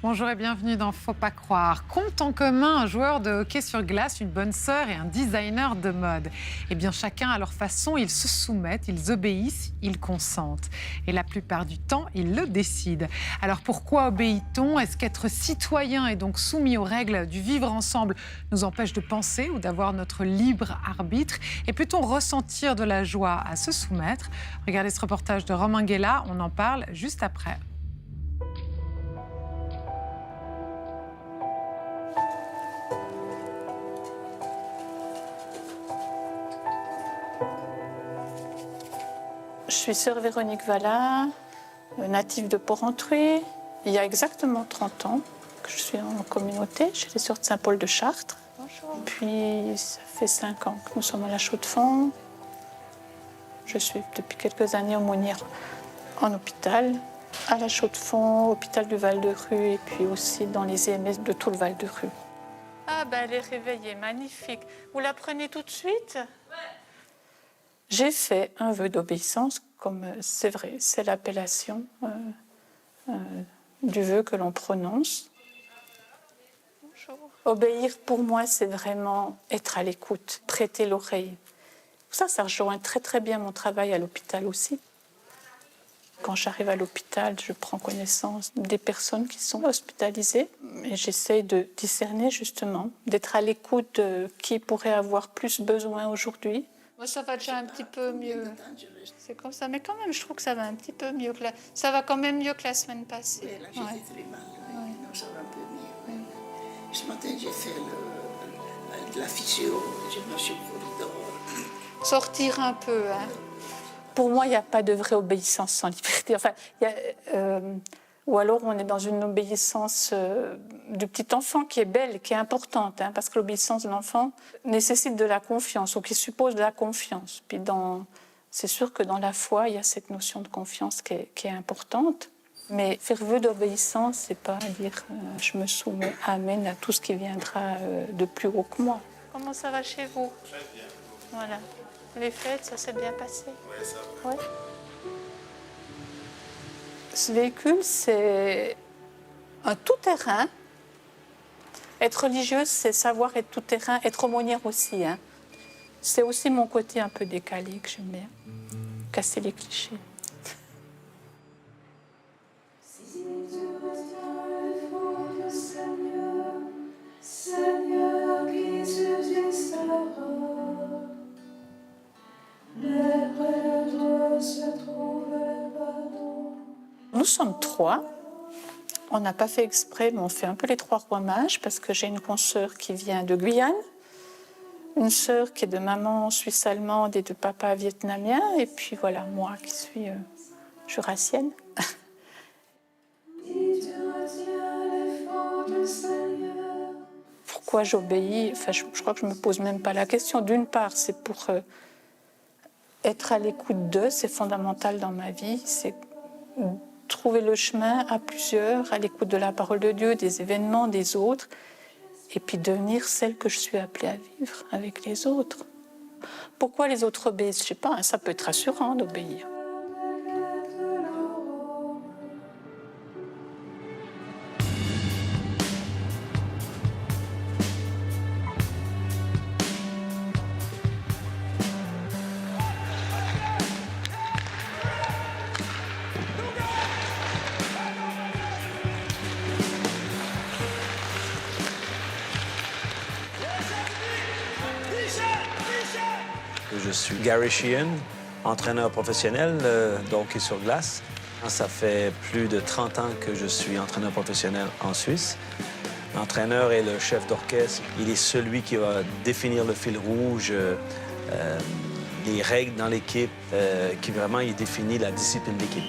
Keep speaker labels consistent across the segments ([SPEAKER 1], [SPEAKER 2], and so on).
[SPEAKER 1] Bonjour et bienvenue dans Faut pas croire. Compte en commun un joueur de hockey sur glace, une bonne sœur et un designer de mode. Eh bien, chacun à leur façon, ils se soumettent, ils obéissent, ils consentent. Et la plupart du temps, ils le décident. Alors pourquoi obéit-on? Est-ce qu'être citoyen et donc soumis aux règles du vivre ensemble nous empêche de penser ou d'avoir notre libre arbitre? Et peut-on ressentir de la joie à se soumettre? Regardez ce reportage de Romain Guella, on en parle juste après.
[SPEAKER 2] Je suis sœur Véronique Valla, native de Porrentruy. Il y a exactement 30 ans que je suis en communauté chez les sœurs de Saint-Paul de Chartres. Bonjour. Puis ça fait 5 ans que nous sommes à la Chaux-de-Fonds. Je suis depuis quelques années aumônière en hôpital, à la Chaux-de-Fonds, hôpital du Val-de-Rue et puis aussi dans les EMS de tout le Val-de-Rue. Ah ben elle est réveillée, magnifique. Vous la prenez tout de suite ? J'ai fait un vœu d'obéissance, comme c'est vrai, c'est l'appellation du vœu que l'on prononce. Bonjour. Obéir, pour moi, c'est vraiment être à l'écoute, prêter l'oreille. Ça rejoint très très bien mon travail à l'hôpital aussi. Quand j'arrive à l'hôpital, je prends connaissance des personnes qui sont hospitalisées et j'essaie de discerner justement, d'être à l'écoute de qui pourrait avoir plus besoin aujourd'hui. Moi, ça va déjà un petit peu mieux. C'est comme ça, mais quand même, je trouve que ça va un petit peu mieux que ça va quand même mieux que la semaine passée.
[SPEAKER 3] Oui, là, j'étais très mal. Non, ça va un peu mieux. Oui. Ce matin, j'ai fait de la physio. Je me suis pris dehors.
[SPEAKER 2] Sortir un peu. Hein. Pour moi, il n'y a pas de vraie obéissance sans liberté. Enfin, ou alors on est dans une obéissance du petit enfant qui est belle, qui est importante, hein, parce que l'obéissance de l'enfant nécessite de la confiance, ou qui suppose de la confiance. Puis c'est sûr que dans la foi, il y a cette notion de confiance qui est importante. Mais faire vœu d'obéissance, c'est pas dire je me soumets, amen, à tout ce qui viendra de plus haut que moi. Comment ça va chez vous? Très bien. Voilà. Les fêtes, ça s'est bien passé? Oui, ça va. Ouais. Ce véhicule, c'est un tout-terrain. Être religieuse, c'est savoir être tout-terrain, être aumônière aussi. Hein. C'est aussi mon côté un peu décalé que j'aime bien. Casser les clichés. Nous sommes 3. On n'a pas fait exprès, mais on fait un peu les 3 rois mages parce que j'ai une consoeur qui vient de Guyane, une sœur qui est de maman suisse-allemande et de papa vietnamien, et puis voilà, moi qui suis jurassienne. Pourquoi j'obéis? Enfin, je crois que je ne me pose même pas la question. D'une part, c'est pour être à l'écoute d'eux, c'est fondamental dans ma vie. C'est trouver le chemin à plusieurs, à l'écoute de la parole de Dieu, des événements, des autres, et puis devenir celle que je suis appelée à vivre avec les autres. Pourquoi les autres obéissent? Je ne sais pas, hein, ça peut être rassurant d'obéir.
[SPEAKER 4] Je suis Gary Sheehan, entraîneur professionnel d'hockey sur glace. Ça fait plus de 30 ans que je suis entraîneur professionnel en Suisse. L'entraîneur est le chef d'orchestre. Il est celui qui va définir le fil rouge, les règles dans l'équipe, qui vraiment il définit la discipline d'équipe.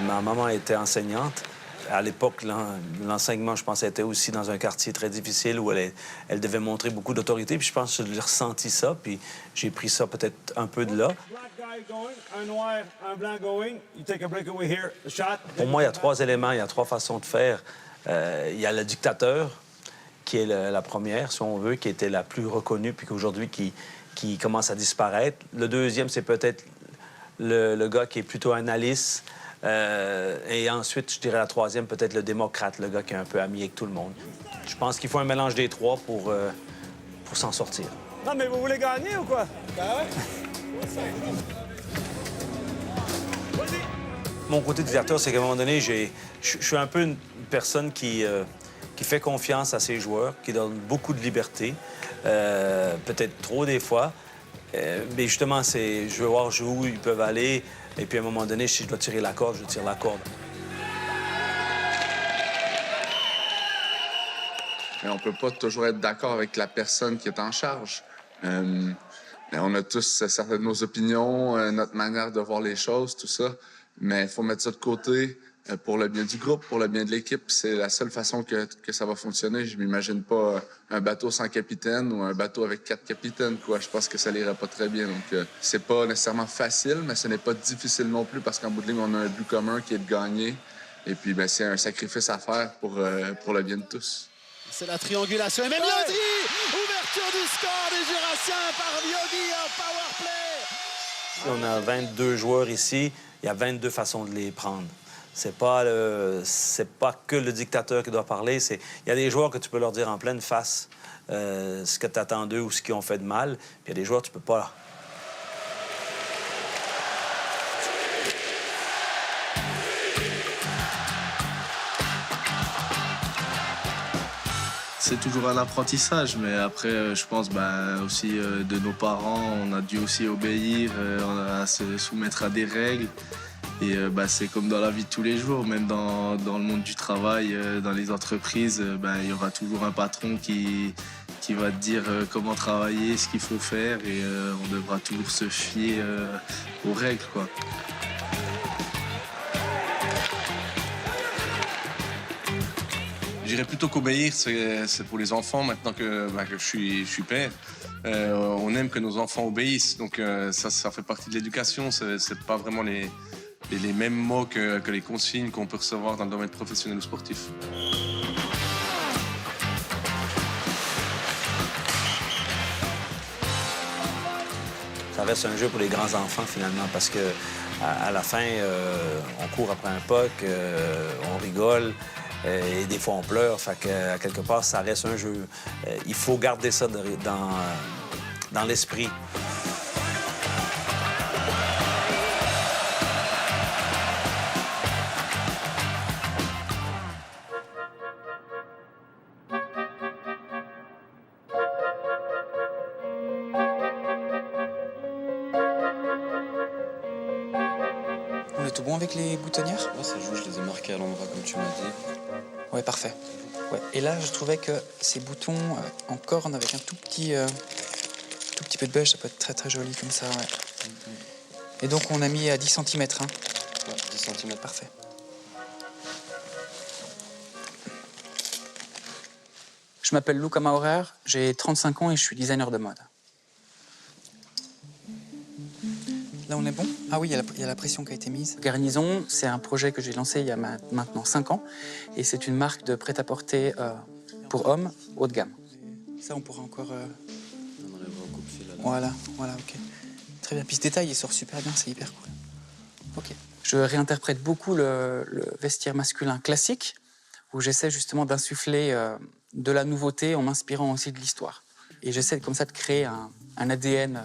[SPEAKER 4] Ma maman était enseignante. À l'époque, l'enseignement, je pense, était aussi dans un quartier très difficile où elle devait montrer beaucoup d'autorité. Puis je pense que j'ai ressenti ça, puis j'ai pris ça peut-être un peu de là.
[SPEAKER 5] Un noir, un blanc going. You take a breakaway here, a shot.
[SPEAKER 4] Pour moi, il y a 3 éléments, il y a 3 façons de faire. Il y a le dictateur, qui est la première, si on veut, qui était la plus reconnue, puis qu'aujourd'hui, qui qui commence à disparaître. Le deuxième, c'est peut-être le gars qui est plutôt analyste. Et ensuite, je dirais la troisième, peut-être le démocrate, le gars qui est un peu ami avec tout le monde. Je pense qu'il faut un mélange des trois pour s'en sortir.
[SPEAKER 5] Non, mais vous voulez gagner ou quoi? Ben ouais.
[SPEAKER 4] Mon côté de directeur, c'est qu'à un moment donné, je suis un peu une personne qui fait confiance à ses joueurs, qui donne beaucoup de liberté, peut-être trop des fois. Mais justement, je veux voir où ils peuvent aller. Et puis à un moment donné, si je dois tirer la corde, je tire la corde.
[SPEAKER 6] Mais on peut pas toujours être d'accord avec la personne qui est en charge. Mais on a tous certaines de nos opinions, notre manière de voir les choses, tout ça. Mais il faut mettre ça de côté pour le bien du groupe, pour le bien de l'équipe. C'est la seule façon que ça va fonctionner. Je m'imagine pas un bateau sans capitaine ou un bateau avec 4 capitaines, quoi. Je pense que ça l'irait pas très bien. Donc, c'est pas nécessairement facile, mais ce n'est pas difficile non plus parce qu'en bout de ligne, on a un but commun qui est de gagner. Et puis, ben, c'est un sacrifice à faire pour le bien de tous.
[SPEAKER 7] C'est la triangulation. Et même Yogi! Ouverture du score des Jurassiens par Yogi en powerplay.
[SPEAKER 4] On a 22 joueurs ici. Il y a 22 façons de les prendre. C'est pas que le dictateur qui doit parler. Il y a des joueurs que tu peux leur dire en pleine face ce que tu attends d'eux ou ce qu'ils ont fait de mal. Puis il y a des joueurs que tu peux pas.
[SPEAKER 8] C'est toujours un apprentissage, mais après, je pense aussi de nos parents, on a dû aussi obéir, on a à se soumettre à des règles. Et c'est comme dans la vie de tous les jours, même dans le monde du travail, dans les entreprises, il y aura toujours un patron qui va te dire comment travailler, ce qu'il faut faire, et on devra toujours se fier aux règles, quoi.
[SPEAKER 9] Je dirais plutôt qu'obéir, c'est pour les enfants, maintenant que je suis père. On aime que nos enfants obéissent, donc ça fait partie de l'éducation. C'est pas vraiment les mêmes mots que les consignes qu'on peut recevoir dans le domaine professionnel ou sportif.
[SPEAKER 4] Ça reste un jeu pour les grands enfants, finalement, parce que à la fin, on court après un puck, on rigole. Et des fois, on pleure. Fait que, quelque part, ça reste un jeu. Il faut garder ça dans l'esprit.
[SPEAKER 10] On est tout bon avec les boutonnières?
[SPEAKER 11] Ouais, ça joue, je les ai marqués à l'endroit comme tu m'as dit.
[SPEAKER 10] Ouais, parfait. Ouais. Et là, je trouvais que ces boutons en corne avec un tout petit peu de beige, ça peut être très très joli comme ça. Ouais. Et donc, on a mis à 10 cm. Hein.
[SPEAKER 11] Ouais, 10 cm.
[SPEAKER 10] Parfait. Je m'appelle Luca Maurer, j'ai 35 ans et je suis designer de mode. Là, on est bon? Ah oui, il y a la pression qui a été mise. Garnison, c'est un projet que j'ai lancé il y a maintenant 5 ans. Et c'est une marque de prêt-à-porter pour hommes haut de gamme. Ça, on pourra encore...
[SPEAKER 11] On enlèvera un coup de fil là.
[SPEAKER 10] Voilà, ok. Très bien. Puis ce détail, il sort super bien, c'est hyper cool. Ok. Je réinterprète beaucoup le vestiaire masculin classique, où j'essaie justement d'insuffler de la nouveauté en m'inspirant aussi de l'histoire. Et j'essaie comme ça de créer un ADN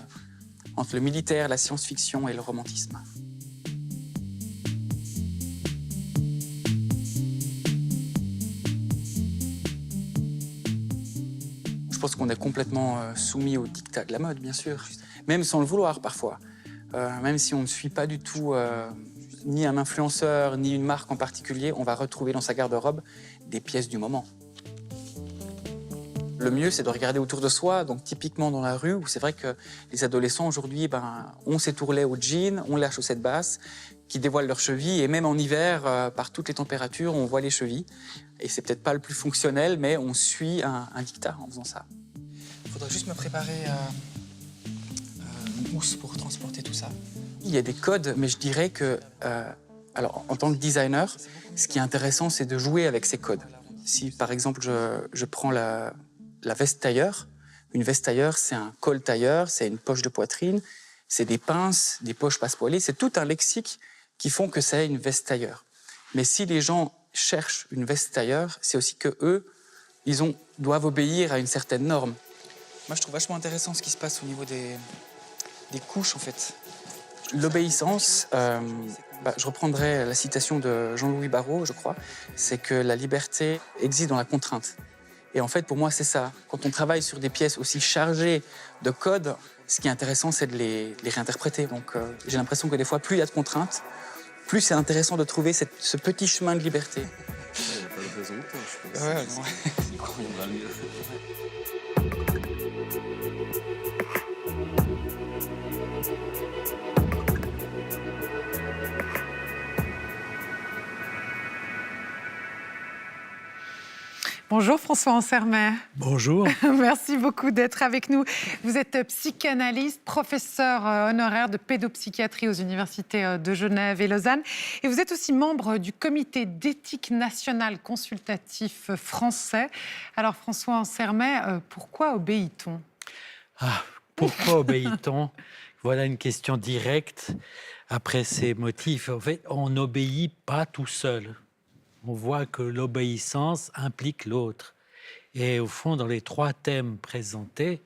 [SPEAKER 10] entre le militaire, la science-fiction et le romantisme. Je pense qu'on est complètement soumis au diktat de la mode, bien sûr. Même sans le vouloir, parfois. Même si on ne suit pas du tout ni un influenceur, ni une marque en particulier, on va retrouver dans sa garde-robe des pièces du moment. Le mieux, c'est de regarder autour de soi, donc typiquement dans la rue, où c'est vrai que les adolescents aujourd'hui ont ces tourlets au jean, ont la chaussette basse, qui dévoilent leurs chevilles, et même en hiver, par toutes les températures, on voit les chevilles. Et c'est peut-être pas le plus fonctionnel, mais on suit un diktat en faisant ça. Il faudrait juste me préparer une housse pour transporter tout ça. Il y a des codes, mais je dirais que, alors, en tant que designer, ce qui est intéressant, c'est de jouer avec ces codes. Si, par exemple, je prends la veste tailleur, Une veste tailleur, c'est un col tailleur, c'est une poche de poitrine, c'est des pinces, des poches passepoilées, c'est tout un lexique qui font que c'est une veste tailleur. Mais si les gens cherchent une veste tailleur, c'est aussi que eux, doivent obéir à une certaine norme. Moi, je trouve vachement intéressant ce qui se passe au niveau des couches, en fait. L'obéissance, je reprendrai la citation de Jean-Louis Barrault, je crois, c'est que la liberté existe dans la contrainte. Et en fait, pour moi, c'est ça. Quand on travaille sur des pièces aussi chargées de codes, ce qui est intéressant, c'est de les réinterpréter. Donc, j'ai l'impression que des fois, plus il y a de contraintes, plus c'est intéressant de trouver ce petit chemin de liberté.
[SPEAKER 11] Il n'y a pas de raison de temps, je pense.
[SPEAKER 10] Ouais,
[SPEAKER 11] Il conviendra mieux.
[SPEAKER 1] Bonjour François Ansermet.
[SPEAKER 12] Bonjour.
[SPEAKER 1] Merci beaucoup d'être avec nous. Vous êtes psychanalyste, professeur honoraire de pédopsychiatrie aux universités de Genève et Lausanne. Et vous êtes aussi membre du comité d'éthique national consultatif français. Alors François Ansermet, pourquoi obéit-on ?
[SPEAKER 12] Pourquoi obéit-on ? Voilà une question directe. Après ces motifs, en fait, on n'obéit pas tout seul. On voit que l'obéissance implique l'autre. Et au fond, dans les 3 thèmes présentés,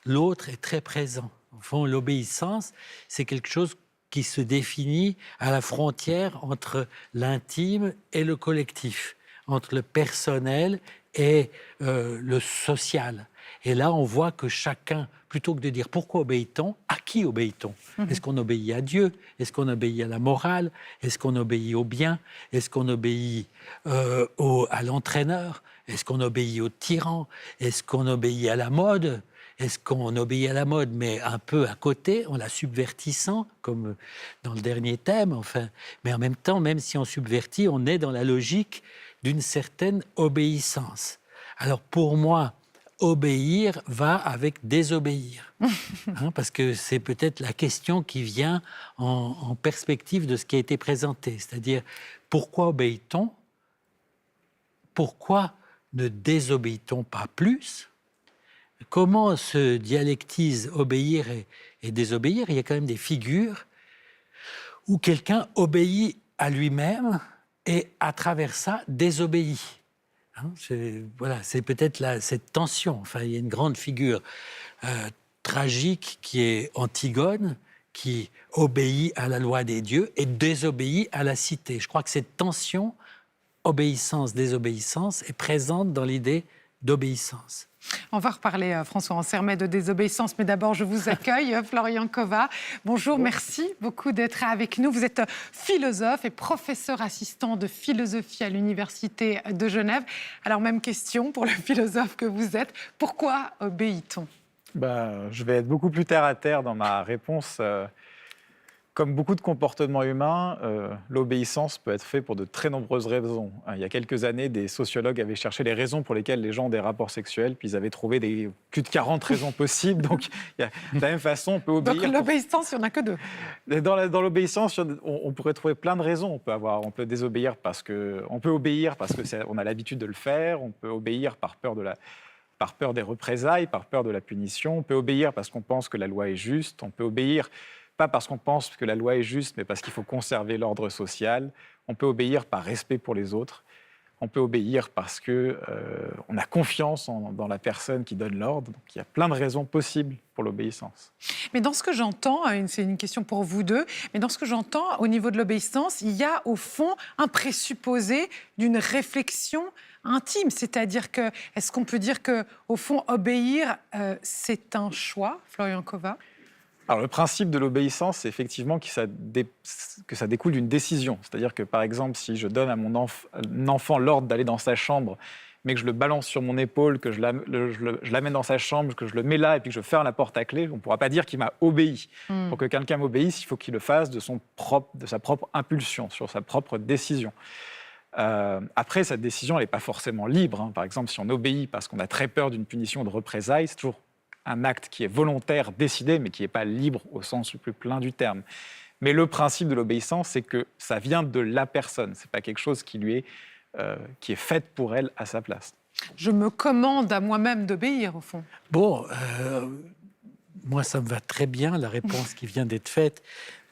[SPEAKER 12] l'autre est très présent. Au fond, l'obéissance, c'est quelque chose qui se définit à la frontière entre l'intime et le collectif, entre le personnel et le social. Et là, on voit que chacun, plutôt que de dire pourquoi obéit-on, à qui obéit-on ? Est-ce qu'on obéit à Dieu ? Est-ce qu'on obéit à la morale ? Est-ce qu'on obéit au bien ? Est-ce qu'on obéit à l'entraîneur ? Est-ce qu'on obéit au tyran ? Est-ce qu'on obéit à la mode ? Est-ce qu'on obéit à la mode, mais un peu à côté, en la subvertissant, comme dans le dernier thème, enfin. Mais en même temps, même si on subvertit, on est dans la logique d'une certaine obéissance. Alors pour moi, obéir va avec désobéir. Parce que c'est peut-être la question qui vient en perspective de ce qui a été présenté. C'est-à-dire, pourquoi obéit-on ? Pourquoi ne désobéit-on pas plus ? Comment se dialectise obéir et désobéir ? Il y a quand même des figures où quelqu'un obéit à lui-même et à travers ça désobéit. C'est peut-être cette tension. Enfin, il y a une grande figure tragique qui est Antigone, qui obéit à la loi des dieux et désobéit à la cité. Je crois que cette tension, obéissance-désobéissance, est présente dans l'idée d'obéissance.
[SPEAKER 1] On va reparler, François Ansermet, de désobéissance, mais d'abord, je vous accueille, Florian Kova. Bonjour, merci beaucoup d'être avec nous. Vous êtes philosophe et professeur assistant de philosophie à l'Université de Genève. Alors, même question pour le philosophe que vous êtes. Pourquoi obéit-on ?
[SPEAKER 13] Je vais être beaucoup plus terre à terre dans ma réponse. Comme beaucoup de comportements humains, l'obéissance peut être faite pour de très nombreuses raisons. Il y a quelques années, des sociologues avaient cherché les raisons pour lesquelles les gens ont des rapports sexuels, puis ils avaient trouvé plus de 40 raisons possibles. Donc, de la même façon, on peut obéir.
[SPEAKER 1] Donc, l'obéissance, il n'y en a que 2.
[SPEAKER 13] Dans l'obéissance, on pourrait trouver plein de raisons. On peut désobéir parce qu'on a l'habitude de le faire. On peut obéir par peur des représailles, par peur de la punition. On peut obéir parce qu'on pense que la loi est juste. On peut obéir pas parce qu'on pense que la loi est juste, mais parce qu'il faut conserver l'ordre social. On peut obéir par respect pour les autres. On peut obéir parce qu'on a confiance dans la personne qui donne l'ordre. Donc, il y a plein de raisons possibles pour l'obéissance.
[SPEAKER 1] Mais dans ce que j'entends, c'est une question pour vous deux, mais dans ce que j'entends, au niveau de l'obéissance, il y a au fond un présupposé d'une réflexion intime. C'est-à-dire que, est-ce qu'on peut dire qu'au fond, obéir, c'est un choix, Florian Kova ?
[SPEAKER 13] Alors, le principe de l'obéissance, c'est effectivement que ça découle d'une décision. C'est-à-dire que, par exemple, si je donne à mon enfant l'ordre d'aller dans sa chambre, mais que je le balance sur mon épaule, que je l'amène dans sa chambre, que je le mets là et puis que je ferme la porte à clé, on ne pourra pas dire qu'il m'a obéi. Pour que quelqu'un m'obéisse, il faut qu'il le fasse de sa propre impulsion, sur sa propre décision. Après, cette décision, elle n'est pas forcément libre. Par exemple, si on obéit parce qu'on a très peur d'une punition ou de représailles, c'est toujours un acte qui est volontaire, décidé, mais qui n'est pas libre au sens le plus plein du terme. Mais le principe de l'obéissance, c'est que ça vient de la personne. Ce n'est pas quelque chose qui est fait pour elle à sa place.
[SPEAKER 1] Je me commande à moi-même d'obéir, au fond.
[SPEAKER 12] Bon, moi, ça me va très bien, la réponse qui vient d'être faite.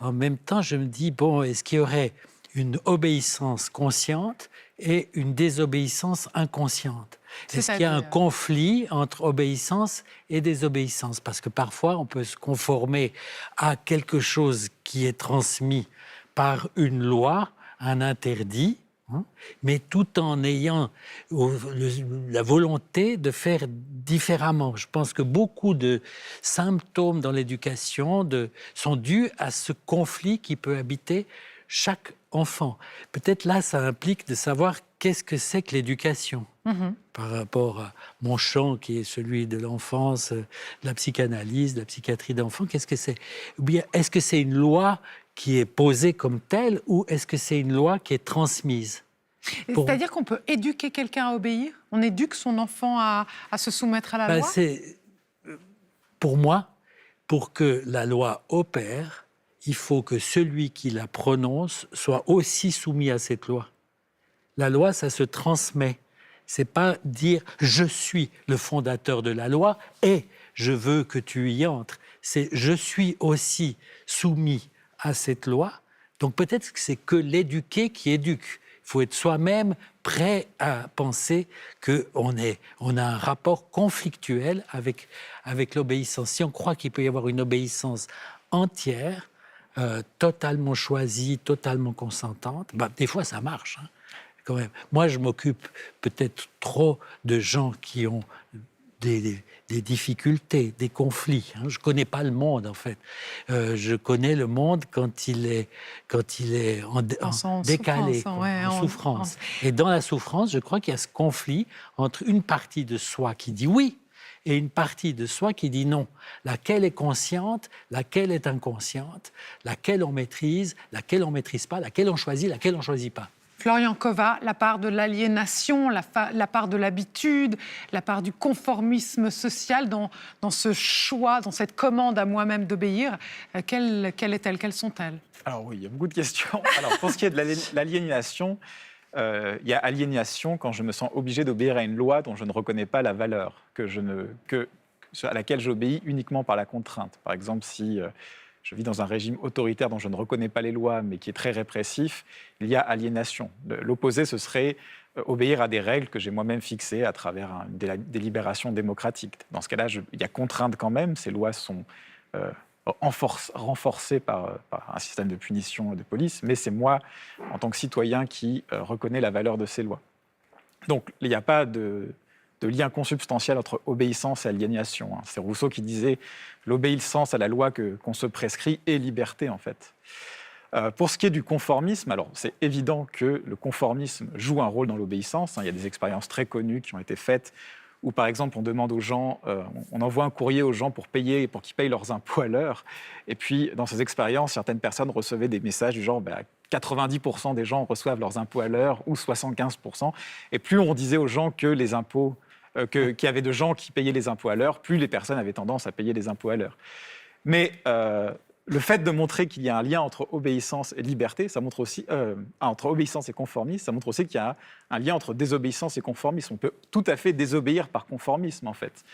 [SPEAKER 12] En même temps, je me dis, bon, est-ce qu'il y aurait une obéissance consciente et une désobéissance inconsciente? Est-ce qu'il y a un conflit entre obéissance et désobéissance? Parce que parfois, on peut se conformer à quelque chose qui est transmis par une loi, un interdit, mais tout en ayant la volonté de faire différemment. Je pense que beaucoup de symptômes dans l'éducation sont dus à ce conflit qui peut habiter chaque enfant. Peut-être là, ça implique de savoir qu'est-ce que c'est que l'éducation par rapport à mon champ qui est celui de l'enfance, de la psychanalyse, de la psychiatrie d'enfant. Qu'est-ce que c'est? Ou bien, est-ce que c'est une loi qui est posée comme telle ou est-ce que c'est une loi qui est transmise?
[SPEAKER 1] C'est-à-dire qu'on peut éduquer quelqu'un à obéir? On éduque son enfant à se soumettre à la loi?
[SPEAKER 12] Pour moi, pour que la loi opère, il faut que celui qui la prononce soit aussi soumis à cette loi. La loi, ça se transmet. C'est pas dire « je suis le fondateur de la loi et je veux que tu y entres ». C'est « je suis aussi soumis à cette loi ». Donc peut-être que c'est que l'éduqué qui éduque. Il faut être soi-même prêt à penser qu'on a un rapport conflictuel avec l'obéissance. Si on croit qu'il peut y avoir une obéissance entière, totalement choisie, totalement consentante, des fois ça marche, quand même. Moi, je m'occupe peut-être trop de gens qui ont des difficultés, des conflits. Je ne connais pas le monde, en fait. Je connais le monde quand il est en décalé, en souffrance. Et dans la souffrance, je crois qu'il y a ce conflit entre une partie de soi qui dit oui et une partie de soi qui dit non. Laquelle est consciente, laquelle est inconsciente, laquelle on maîtrise ne maîtrise pas, laquelle on choisit ne choisit pas.
[SPEAKER 1] Florian Cova, la part de l'aliénation, la part de l'habitude, la part du conformisme social dans ce choix, dans cette commande à moi-même d'obéir, quelle est-elle? Quelles sont-elles?
[SPEAKER 13] Alors oui, il y a beaucoup de questions. Alors, pour ce qui est de l'aliénation, il y a aliénation quand je me sens obligé d'obéir à une loi dont je ne reconnais pas la valeur, à laquelle j'obéis uniquement par la contrainte. Par exemple, si je vis dans un régime autoritaire dont je ne reconnais pas les lois, mais qui est très répressif, il y a aliénation. L'opposé, ce serait obéir à des règles que j'ai moi-même fixées à travers une délibération démocratique. Dans ce cas-là, il y a contrainte quand même. Ces lois sont renforcées par un système de punition et de police, mais c'est moi, en tant que citoyen, qui reconnais la valeur de ces lois. Donc, il n'y a pas de lien consubstantiel entre obéissance et aliénation. C'est Rousseau qui disait « l'obéissance à la loi qu'on se prescrit est liberté », en fait. Pour ce qui est du conformisme, alors c'est évident que le conformisme joue un rôle dans l'obéissance. Il y a des expériences très connues qui ont été faites où, par exemple, on demande aux gens, on envoie un courrier aux gens pour qu'ils payent leurs impôts à l'heure. Et puis, dans ces expériences, certaines personnes recevaient des messages du genre 90% des gens reçoivent leurs impôts à l'heure ou 75%. Et plus on disait aux gens que les impôts qu'il y avait de gens qui payaient les impôts à l'heure, plus les personnes avaient tendance à payer les impôts à l'heure. Mais le fait de montrer qu'il y a un lien entre obéissance et liberté, ça montre aussi, entre obéissance et conformisme, ça montre aussi qu'il y a un lien entre désobéissance et conformisme. On peut tout à fait désobéir par conformisme, en fait.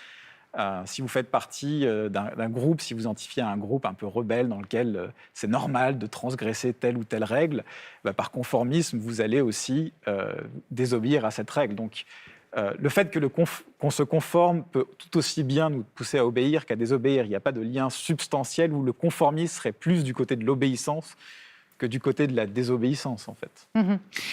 [SPEAKER 13] Si vous faites partie d'un groupe, si vous identifiez un groupe un peu rebelle dans lequel c'est normal de transgresser telle ou telle règle, par conformisme, vous allez aussi désobéir à cette règle. Donc, le fait qu'on se conforme peut tout aussi bien nous pousser à obéir qu'à désobéir. Il n'y a pas de lien substantiel où le conformisme serait plus du côté de l'obéissance que du côté de la désobéissance, en fait.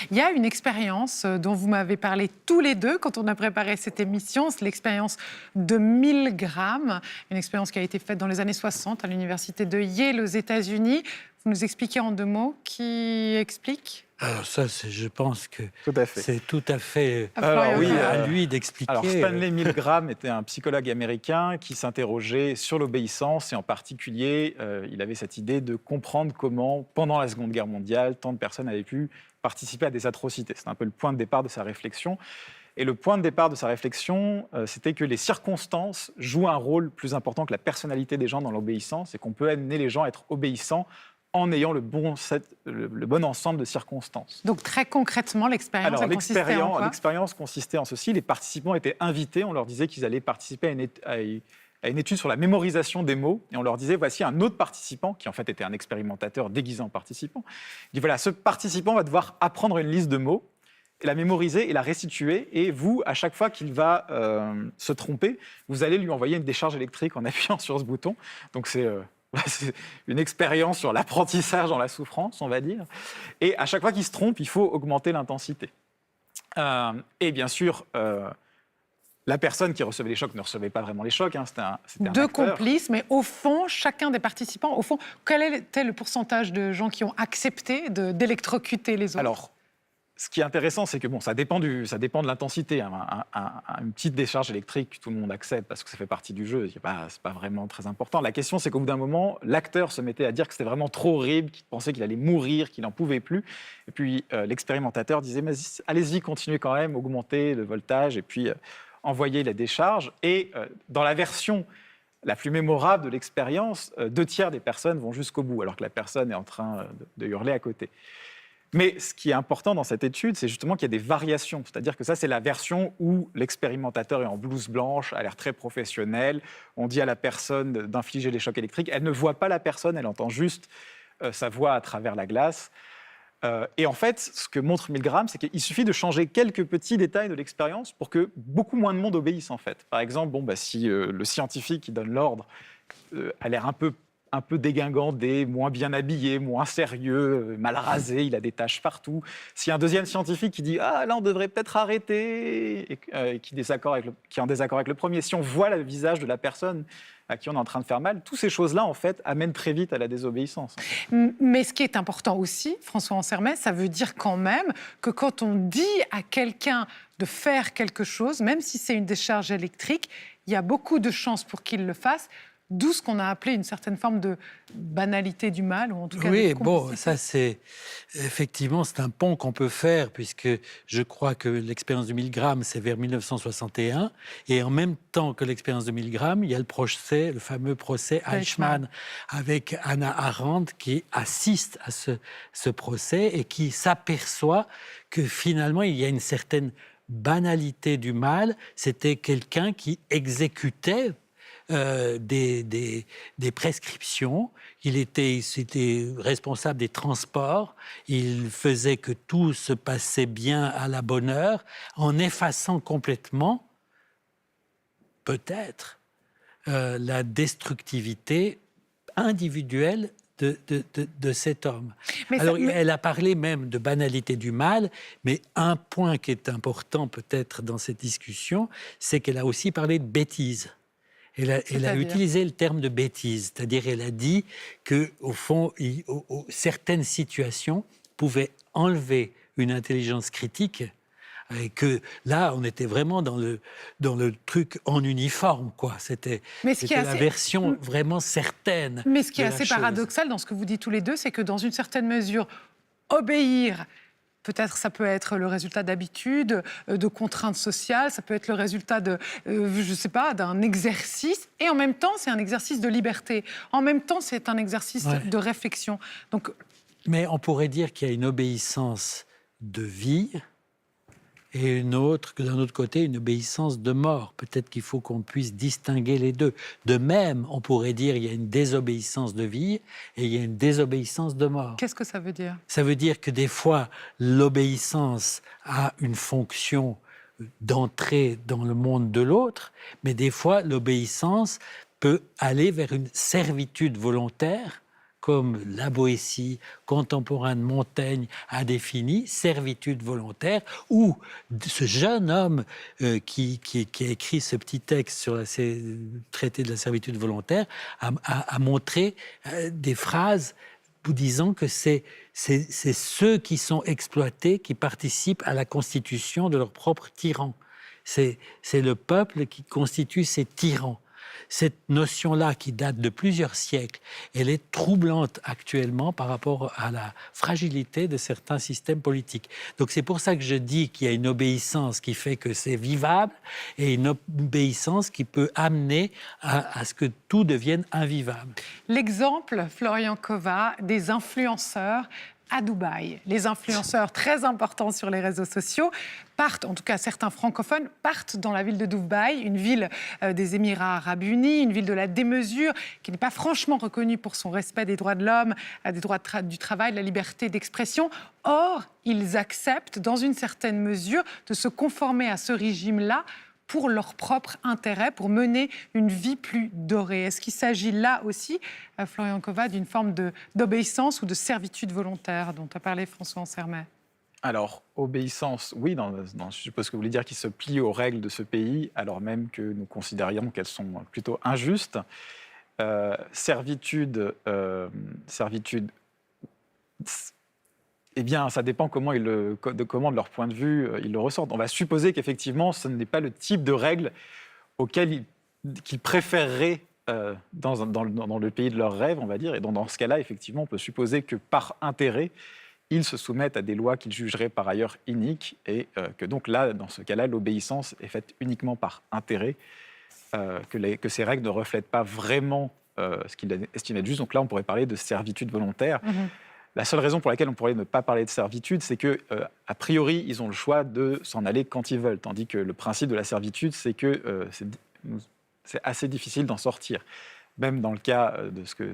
[SPEAKER 1] Il y a une expérience dont vous m'avez parlé tous les deux quand on a préparé cette émission, c'est l'expérience de 1000 grammes, une expérience qui a été faite dans les années 60 à l'université de Yale aux États-Unis. Vous nous expliquez en 2 mots, qui explique ?
[SPEAKER 12] Alors ça, je pense que c'est tout à fait
[SPEAKER 13] à
[SPEAKER 12] lui d'expliquer.
[SPEAKER 13] Alors Stanley Milgram était un psychologue américain qui s'interrogeait sur l'obéissance et en particulier, il avait cette idée de comprendre comment, pendant la Seconde Guerre mondiale, tant de personnes avaient pu participer à des atrocités. C'est un peu le point de départ de sa réflexion. Et le point de départ de sa réflexion, c'était que les circonstances jouent un rôle plus important que la personnalité des gens dans l'obéissance et qu'on peut amener les gens à être obéissants en ayant le bon ensemble de circonstances.
[SPEAKER 1] Donc très concrètement, l'expérience, elle consistait en quoi ?
[SPEAKER 13] L'expérience consistait en ceci, les participants étaient invités, on leur disait qu'ils allaient participer à une étude sur la mémorisation des mots, et on leur disait, voici un autre participant, qui en fait était un expérimentateur déguisé en participant. Il dit, voilà, ce participant va devoir apprendre une liste de mots, et la mémoriser et la restituer, et vous, à chaque fois qu'il va se tromper, vous allez lui envoyer une décharge électrique en appuyant sur ce bouton. Donc c'est une expérience sur l'apprentissage dans la souffrance, on va dire. Et à chaque fois qu'il se trompe, il faut augmenter l'intensité. Et bien sûr, la personne qui recevait les chocs ne recevait pas vraiment les chocs. C'était un
[SPEAKER 1] Deux
[SPEAKER 13] acteur.
[SPEAKER 1] complices, mais au fond, chacun des participants, au fond, quel était le pourcentage de gens qui ont accepté d'électrocuter les autres ?
[SPEAKER 13] Alors, ce qui est intéressant, c'est que ça dépend de l'intensité. Une petite décharge électrique, tout le monde accepte parce que ça fait partie du jeu. C'est pas vraiment très important. La question, c'est qu'au bout d'un moment, l'acteur se mettait à dire que c'était vraiment trop horrible, qu'il pensait qu'il allait mourir, qu'il n'en pouvait plus. Et puis, l'expérimentateur disait, mais allez-y, continuez quand même, augmentez le voltage, et puis envoyez la décharge. Et dans la version la plus mémorable de l'expérience, 2/3 des personnes vont jusqu'au bout, alors que la personne est en train de hurler à côté. Mais ce qui est important dans cette étude, c'est justement qu'il y a des variations. C'est-à-dire que ça, c'est la version où l'expérimentateur est en blouse blanche, a l'air très professionnel. On dit à la personne d'infliger les chocs électriques. Elle ne voit pas la personne, elle entend juste sa voix à travers la glace. Et en fait, ce que montre Milgram, c'est qu'il suffit de changer quelques petits détails de l'expérience pour que beaucoup moins de monde obéisse, en fait. Par exemple, si le scientifique qui donne l'ordre a l'air un peu dégingandé, moins bien habillé, moins sérieux, mal rasé, il a des taches partout. S'il y a un deuxième scientifique qui dit « Ah, là, on devrait peut-être arrêter », et qui est en désaccord avec le premier, si on voit le visage de la personne à qui on est en train de faire mal, toutes ces choses-là, en fait, amènent très vite à la désobéissance.
[SPEAKER 1] Mais ce qui est important aussi, François Ansermet, ça veut dire quand même que quand on dit à quelqu'un de faire quelque chose, même si c'est une décharge électrique, il y a beaucoup de chances pour qu'il le fasse. D'où ce qu'on a appelé une certaine forme de banalité du mal, ou en tout cas
[SPEAKER 12] oui, bon, ça c'est effectivement c'est un pont qu'on peut faire, puisque je crois que l'expérience de Milgram c'est vers 1961, et en même temps que l'expérience de Milgram, il y a le fameux procès Eichmann avec Hannah Arendt qui assiste à ce procès et qui s'aperçoit que finalement il y a une certaine banalité du mal. C'était quelqu'un qui exécutait des prescriptions. C'était responsable des transports. Il faisait que tout se passait bien à la bonne heure, en effaçant complètement, peut-être, la destructivité individuelle de cet homme. Elle a parlé même de banalité du mal, mais un point qui est important peut-être dans cette discussion, c'est qu'elle a aussi parlé de bêtise. Elle a utilisé le terme de bêtise, c'est-à-dire elle a dit qu'au fond, certaines situations pouvaient enlever une intelligence critique, et que là, on était vraiment dans le truc en uniforme, quoi. C'était la version vraiment certaine.
[SPEAKER 1] Mais ce qui est assez paradoxal dans ce que vous dites tous les deux, c'est que dans une certaine mesure, obéir, peut-être ça peut être le résultat d'habitudes, de contraintes sociales, ça peut être le résultat d'un exercice, et en même temps, c'est un exercice de liberté. En même temps, c'est un exercice de réflexion. Donc...
[SPEAKER 12] Mais on pourrait dire qu'il y a une obéissance de vie et d'un autre côté, une obéissance de mort. Peut-être qu'il faut qu'on puisse distinguer les deux. De même, on pourrait dire qu'il y a une désobéissance de vie et il y a une désobéissance de mort.
[SPEAKER 1] Qu'est-ce que ça veut dire ?
[SPEAKER 12] Ça veut dire que des fois, l'obéissance a une fonction d'entrer dans le monde de l'autre, mais des fois, l'obéissance peut aller vers une servitude volontaire, comme la Boétie, contemporain de Montaigne, a défini, servitude volontaire, où ce jeune homme qui a écrit ce petit texte sur le traité de la servitude volontaire a montré des phrases vous disant que c'est ceux qui sont exploités qui participent à la constitution de leur propre tyran. C'est le peuple qui constitue ces tyrans. cette notion-là qui date de plusieurs siècles, elle est troublante actuellement par rapport à la fragilité de certains systèmes politiques. Donc c'est pour ça que je dis qu'il y a une obéissance qui fait que c'est vivable et une obéissance qui peut amener à ce que tout devienne invivable.
[SPEAKER 1] L'exemple, Florian Kova, des influenceurs à Dubaï. Les influenceurs très importants sur les réseaux sociaux partent, en tout cas certains francophones, partent dans la ville de Dubaï, une ville des Émirats arabes unis, une ville de la démesure, qui n'est pas franchement reconnue pour son respect des droits de l'homme, des droits du travail, de la liberté d'expression. Or, ils acceptent, dans une certaine mesure, de se conformer à ce régime-là pour leur propre intérêt, pour mener une vie plus dorée. Est-ce qu'il s'agit là aussi, Florian Kova, d'une forme d'obéissance ou de servitude volontaire dont a parlé François Ansermet?
[SPEAKER 13] Alors, obéissance, oui, je suppose que vous voulez dire qu'ils se plient aux règles de ce pays, alors même que nous considérions qu'elles sont plutôt injustes. Servitude, eh bien, ça dépend comment de leur point de vue, ils le ressortent. On va supposer qu'effectivement, ce n'est pas le type de règles auxquelles qu'ils préféreraient dans le pays de leurs rêves, on va dire. Et dans ce cas-là, effectivement, on peut supposer que par intérêt, ils se soumettent à des lois qu'ils jugeraient par ailleurs iniques et que donc là, dans ce cas-là, l'obéissance est faite uniquement par intérêt, que ces règles ne reflètent pas vraiment ce qu'ils estiment être juste. Donc là, on pourrait parler de servitude volontaire. La seule raison pour laquelle on pourrait ne pas parler de servitude, c'est que, a priori, ils ont le choix de s'en aller quand ils veulent. Tandis que le principe de la servitude, c'est que c'est assez difficile d'en sortir. Même dans le cas de ce que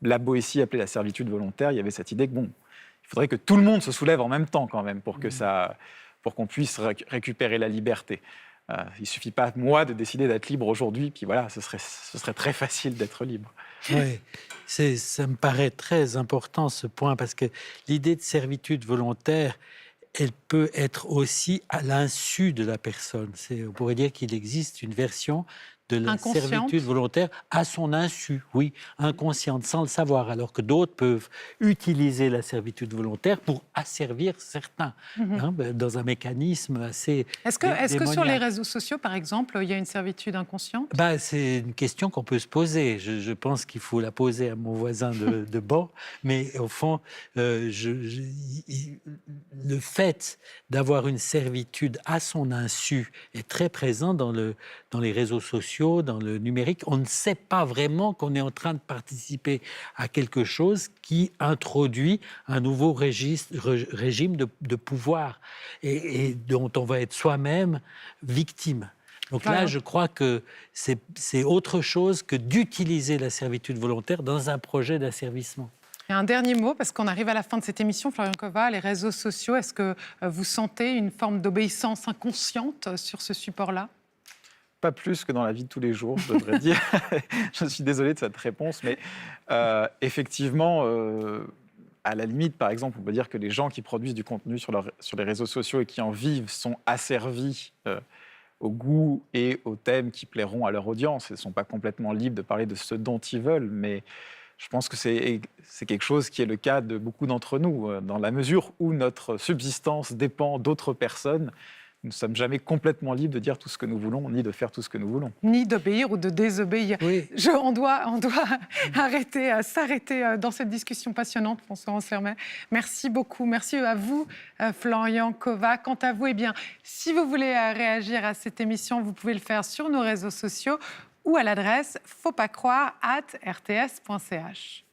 [SPEAKER 13] la Boétie appelait la servitude volontaire, il y avait cette idée que, bon, il faudrait que tout le monde se soulève en même temps, quand même, pour qu'on puisse récupérer la liberté. Il ne suffit pas, moi, de décider d'être libre aujourd'hui, puis voilà, ce serait très facile d'être libre.
[SPEAKER 12] Oui, ça me paraît très important ce point, parce que l'idée de servitude volontaire, elle peut être aussi à l'insu de la personne. On pourrait dire qu'il existe une version de la servitude volontaire à son insu, oui, inconsciente, sans le savoir, alors que d'autres peuvent utiliser la servitude volontaire pour asservir certains, dans un mécanisme assez
[SPEAKER 1] Est-ce que sur les réseaux sociaux, par exemple, il y a une servitude inconsciente?
[SPEAKER 12] C'est une question qu'on peut se poser. Je pense qu'il faut la poser à mon voisin de banc, mais au fond, le fait d'avoir une servitude à son insu est très présent dans les réseaux sociaux, dans le numérique. On ne sait pas vraiment qu'on est en train de participer à quelque chose qui introduit un nouveau régime de pouvoir et dont on va être soi-même victime. Donc là, je crois que c'est autre chose que d'utiliser la servitude volontaire dans un projet d'asservissement.
[SPEAKER 1] Et un dernier mot, parce qu'on arrive à la fin de cette émission, Florian Kova, les réseaux sociaux, est-ce que vous sentez une forme d'obéissance inconsciente sur ce support-là?
[SPEAKER 13] Pas plus que dans la vie de tous les jours, je devrais dire. Je suis désolé de cette réponse, mais effectivement, à la limite, par exemple, on peut dire que les gens qui produisent du contenu sur les réseaux sociaux et qui en vivent sont asservis au goût et aux thèmes qui plairont à leur audience. Ils ne sont pas complètement libres de parler de ce dont ils veulent, mais je pense que c'est quelque chose qui est le cas de beaucoup d'entre nous. Dans la mesure où notre subsistance dépend d'autres personnes, nous ne sommes jamais complètement libres de dire tout ce que nous voulons, ni de faire tout ce que nous voulons.
[SPEAKER 1] Ni d'obéir ou de désobéir.
[SPEAKER 12] Oui.
[SPEAKER 1] On doit s'arrêter dans cette discussion passionnante, François Ansermet. Merci beaucoup. Merci à vous, Florian Kova. Quant à vous, si vous voulez réagir à cette émission, vous pouvez le faire sur nos réseaux sociaux ou à l'adresse fautpascroire@rts.ch.